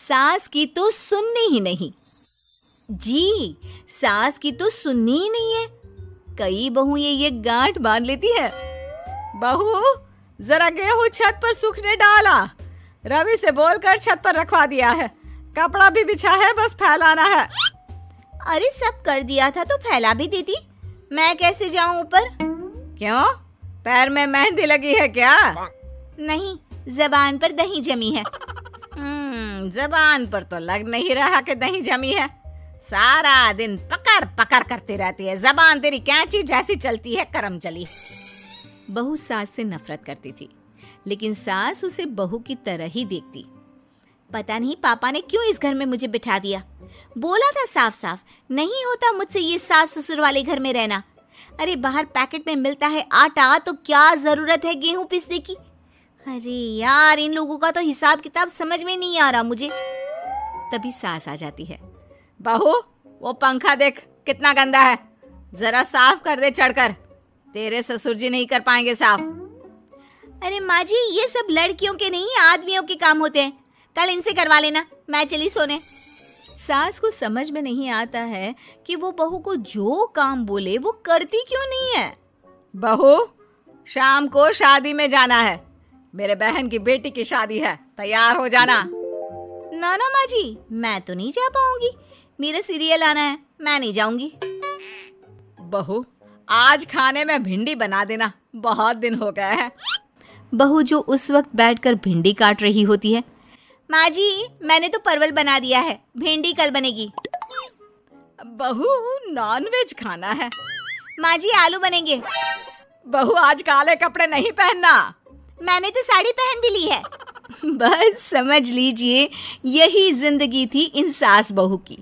सास की तो सुननी ही नहीं। जी, सास की तो सुननी ही नहीं है। कई बहुएं ये गांठ बांध लेती है। बहू, जरा गेहूं छत पर सूखने डाला। रवि से बोलकर छत पर रखवा दिया है। कपड़ा भी बिछा है, बस फैलाना है। अरे सब कर दिया था तो फैला भी देती। मैं कैसे जाऊं ऊपर? क्यों, पैर में मेहंदी लगी है क्या? नहीं, जबान पर दही जमी है। जबान पर तो लग नहीं रहा कि दही जमी है। सारा दिन पकड़ पकड़ करती रहती है। जबान तेरी कैंची जैसी चलती है, करम चली। बहू सास से नफरत करती थी, लेकिन सास उसे बहू की तरह ही देखती। पता नहीं पापा ने क्यों इस घर में मुझे बिठा दिया। बोला था साफ साफ, नहीं होता मुझसे ये सास ससुर वाले घर में रहना। अरे बाहर पैकेट में मिलता है आटा, तो क्या जरूरत है गेहूं पीसने की। अरे यार, इन लोगों का तो हिसाब किताब समझ में नहीं आ रहा मुझे। तभी सास आ जाती है। बहू, वो पंखा देख कितना गंदा है, जरा साफ कर दे चढ़कर। तेरे ससुर जी नहीं कर पाएंगे साफ। अरे माँ जी, ये सब लड़कियों के नहीं आदमियों के काम होते हैं। कल इनसे करवा लेना, मैं चली सोने। सास को समझ में नहीं आता है कि वो बहू को जो काम बोले वो करती क्यों नहीं है। बहू, शाम को शादी में जाना है। मेरे बहन की बेटी की शादी है, तैयार हो जाना। ना ना माँ जी, मैं तो नहीं जा पाऊंगी। मेरा सीरियल आना है, मैं नहीं जाऊंगी। बहू, आज खाने में भिंडी बना देना, बहुत दिन हो गए हैं। बहू जो उस वक्त बैठकर भिंडी काट रही होती है। माँ जी, मैंने तो परवल बना दिया है, भिंडी कल बनेगी। बहू, नॉनवेज खाना है। माँ जी, आलू बनेंगे। बहू, आज काले कपड़े नहीं पहनना। मैंने तो साड़ी पहन भी ली है। बस समझ लीजिए, यही जिंदगी थी इन सास बहू की,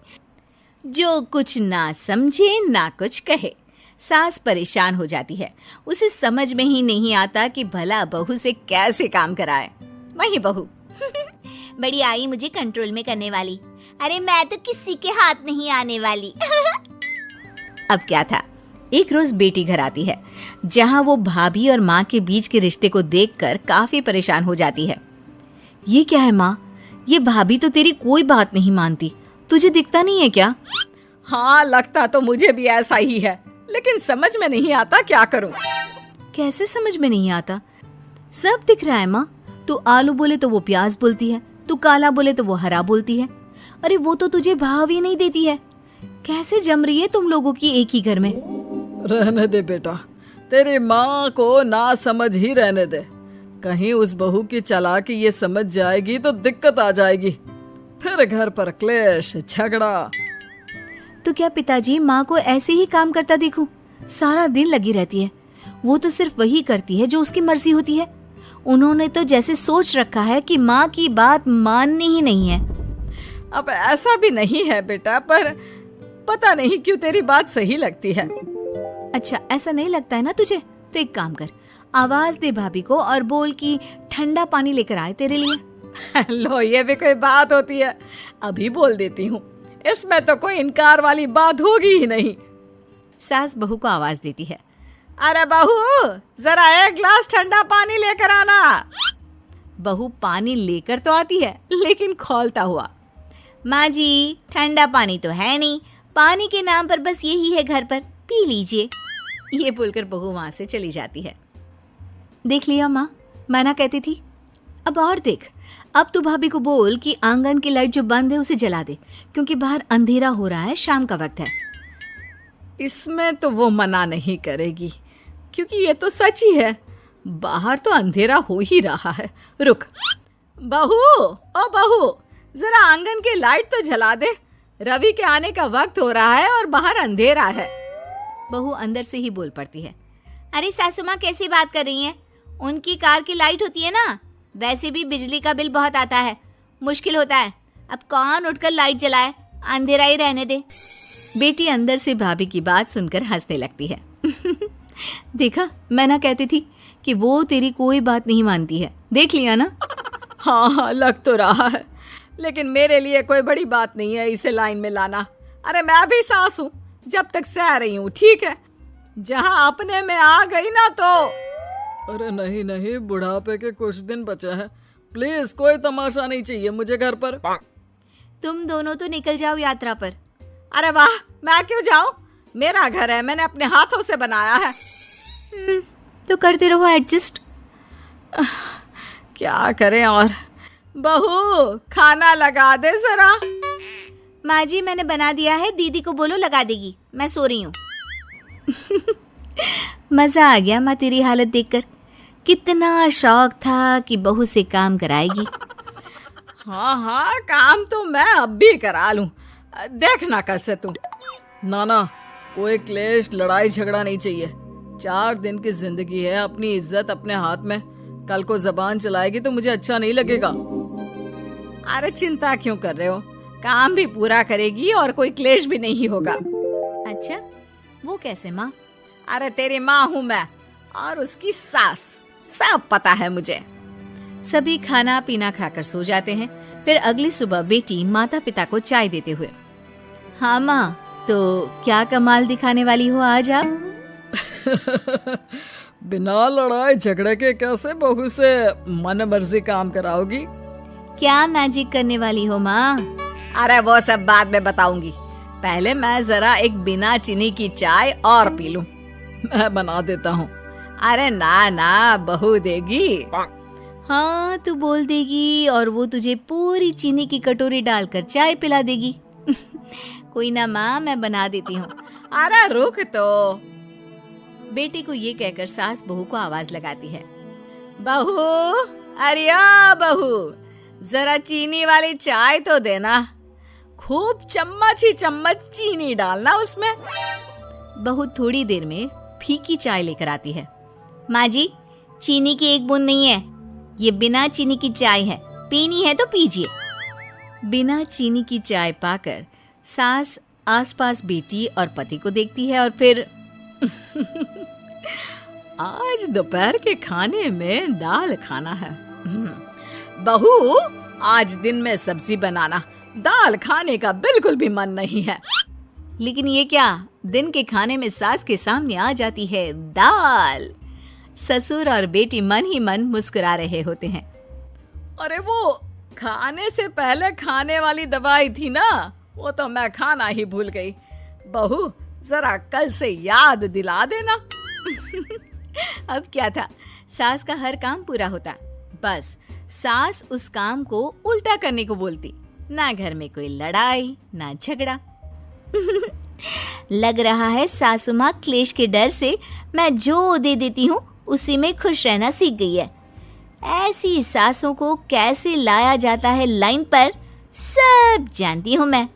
जो कुछ ना समझे ना कुछ कहे। सास परेशान हो जाती है, उसे समझ में ही नहीं आता कि भला बहू से कैसे काम कराए। वही बहू बड़ी आई मुझे कंट्रोल में करने वाली। अरे मैं तो किसी के हाथ नहीं आने वाली। अब क्या था, एक रोज बेटी घर आती है, जहां वो भाभी और माँ के बीच के रिश्ते को देखकर काफी परेशान हो जाती है। ये क्या है माँ, ये भाभी तो तेरी कोई बात नहीं मानती, तुझे दिखता नहीं है क्या? हाँ, लगता तो मुझे भी ऐसा ही है, लेकिन समझ में नहीं आता क्या करूं। कैसे समझ में नहीं आता? सब दिख रहा है माँ। तू आलू बोले तो वो प्याज बोलती है, तू काला बोले तो वो हरा बोलती है। अरे वो तो तुझे भाव ही नहीं देती है। कैसे जम रही है तुम लोगों की एक ही घर में? रहने दे बेटा, तेरी माँ को ना समझ ही रहने दे। कहीं उस बहू की चालाकी ये समझ जाएगी तो दिक्कत आ जाएगी, फिर घर पर क्लेश झगड़ा। तो क्या पिताजी माँ को ऐसे ही काम करता देखूं? सारा दिन लगी रहती है। वो तो सिर्फ वही करती है जो उसकी मर्जी होती है। उन्होंने तो जैसे सोच रखा है कि माँ की बात माननी ही नहीं है। अब ऐसा भी नहीं है बेटा, पर पता नहीं क्यों तेरी बात सही लगती है। अच्छा, ऐसा नहीं लगता है ना तुझे? तो एक काम कर, आवाज दे भाभी को और बोल कि ठंडा पानी लेकर आए तेरे लिए। लो, ये भी कोई बात होती है? अभी बोल देती हूँ, इसमें तो कोई इनकार वाली बात होगी ही नहीं। सास बहू को आवाज देती है। अरे बहू, जरा एक ग्लास ठंडा पानी लेकर आना। बहू पानी लेकर तो आती है, लेकिन खौलता हुआ। माँ जी, ठंडा पानी तो है नहीं, पानी के नाम पर बस यही है घर पर, पी लीजिए। ये बोलकर बहू वहां से चली जाती है। देख लिया माँ, मैं ना कहती थी। अब और देख, अब तू भाभी को बोल कि आंगन की लाइट जो बंद है उसे जला दे, क्योंकि बाहर अंधेरा हो रहा है, शाम का वक्त है। इसमें तो वो मना नहीं करेगी, क्योंकि ये तो सच ही है, बाहर तो अंधेरा हो ही रहा है। रुक बहू, ओ बहू, जरा आंगन की लाइट तो जला दे। रवि के आने का वक्त हो रहा है और बाहर अंधेरा है। बहू अंदर से ही बोल पड़ती है। अरे सासू माँ, कैसी बात कर रही हैं? उनकी कार की लाइट होती है ना, वैसे भी बिजली का बिल बहुत आता है, मुश्किल होता है। अब कौन उठकर लाइट जलाए, अंधेरा ही रहने दे। बेटी अंदर से भाभी की बात सुनकर हंसने लगती है। देखा, मैं ना कहती थी कि वो तेरी कोई बात नहीं मानती है, देख लिया ना। हाँ, लग तो रहा है, लेकिन मेरे लिए कोई बड़ी बात नहीं है इसे लाइन में लाना। अरे मैं भी सास हूँ, जब तक सह रही हूँ, ठीक है। जहाँ अपने में आ गई ना तो। अरे नहीं नहीं, बुढ़ापे के कुछ दिन बचे हैं, प्लीज कोई तमाशा नहीं चाहिए मुझे घर पर। तुम दोनों तो निकल जाओ यात्रा पर। अरे वाह, मैं क्यों जाऊं? मेरा घर है, मैंने अपने हाथों से बनाया है। तो करते रहो एडजस्ट। क्या करें और। बहू, खाना लगा दे जरा। माँ जी, मैंने बना दिया है, दीदी को बोलो लगा देगी, मैं सो रही हूँ। मजा आ गया माँ तेरी हालत देखकर। कितना शौक था कि बहू से काम कराएगी। हाँ हाँ, काम तो मैं अब भी करा लूं। देखना कल से तू। ना, कोई क्लेश लड़ाई झगड़ा नहीं चाहिए। 4 दिन की जिंदगी है, अपनी इज्जत अपने हाथ में। कल को जबान चलाएगी तो मुझे अच्छा नहीं लगेगा। अरे चिंता क्यों कर रहे हो, काम भी पूरा करेगी और कोई क्लेश भी नहीं होगा। अच्छा, वो कैसे माँ? अरे तेरी माँ हूँ मैं और उसकी सास, सब पता है मुझे। सभी खाना पीना खाकर सो जाते हैं। फिर अगली सुबह बेटी माता पिता को चाय देते हुए, हाँ माँ, तो क्या कमाल दिखाने वाली हो आज आप? बिना लड़ाई झगड़े के कैसे बहू से मन मर्जी काम कराओगी? क्या मैजिक करने वाली हो माँ? अरे वो सब बाद में बताऊंगी, पहले मैं जरा एक बिना चीनी की चाय और पी लूं। मैं बना देता हूँ। अरे ना, बहू देगी। हाँ, तू बोल देगी और वो तुझे पूरी चीनी की कटोरी डालकर चाय पिला देगी। कोई ना माँ, मैं बना देती हूँ। अरे रुक तो। बेटी को ये कहकर सास बहू को आवाज लगाती है, बहू, अरे बहू, जरा चीनी वाली चाय तो देना। खूब चम्मच ही चम्मच चीनी डालना उसमें। बहू थोड़ी देर में फीकी चाय लेकर आती है। माँ जी, चीनी की एक बूंद नहीं है, ये बिना चीनी की चाय है, पीनी है तो पीजिए। बिना चीनी की चाय पाकर सास आसपास बेटी और पति को देखती है और फिर आज दोपहर के खाने में दाल खाना है। बहू, आज दिन में सब्जी बनाना, दाल खाने का बिल्कुल भी मन नहीं है। लेकिन ये क्या, दिन के खाने में सास के सामने आ जाती है दाल। ससुर और बेटी मन ही मन मुस्कुरा रहे होते हैं। अरे वो खाने से पहले खाने वाली दवाई थी ना, वो तो मैं खाना ही भूल गई। बहू, जरा कल से याद दिला देना। अब क्या था, सास का हर काम पूरा होता, बस सास उस काम को उल्टा करने को बोलती। ना घर में कोई लड़ाई, ना झगड़ा। लग रहा है सासू माँ क्लेश के डर से मैं जो दे देती हूँ उसी में खुश रहना सीख गई है। ऐसी सासों को कैसे लाया जाता है लाइन पर, सब जानती हूँ मैं।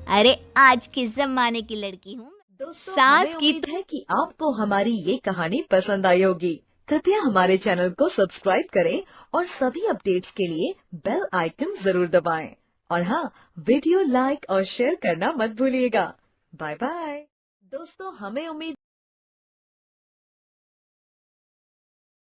अरे आज के जमाने की लड़की हूँ। सास की है कि आपको हमारी ये कहानी पसंद आई होगी। कृपया हमारे चैनल को सब्सक्राइब करें और सभी अपडेट्स के लिए बेल आइकन जरूर दबाएं। और हाँ, वीडियो लाइक और शेयर करना मत भूलिएगा। Bye bye. दोस्तों, हमें उम्मीद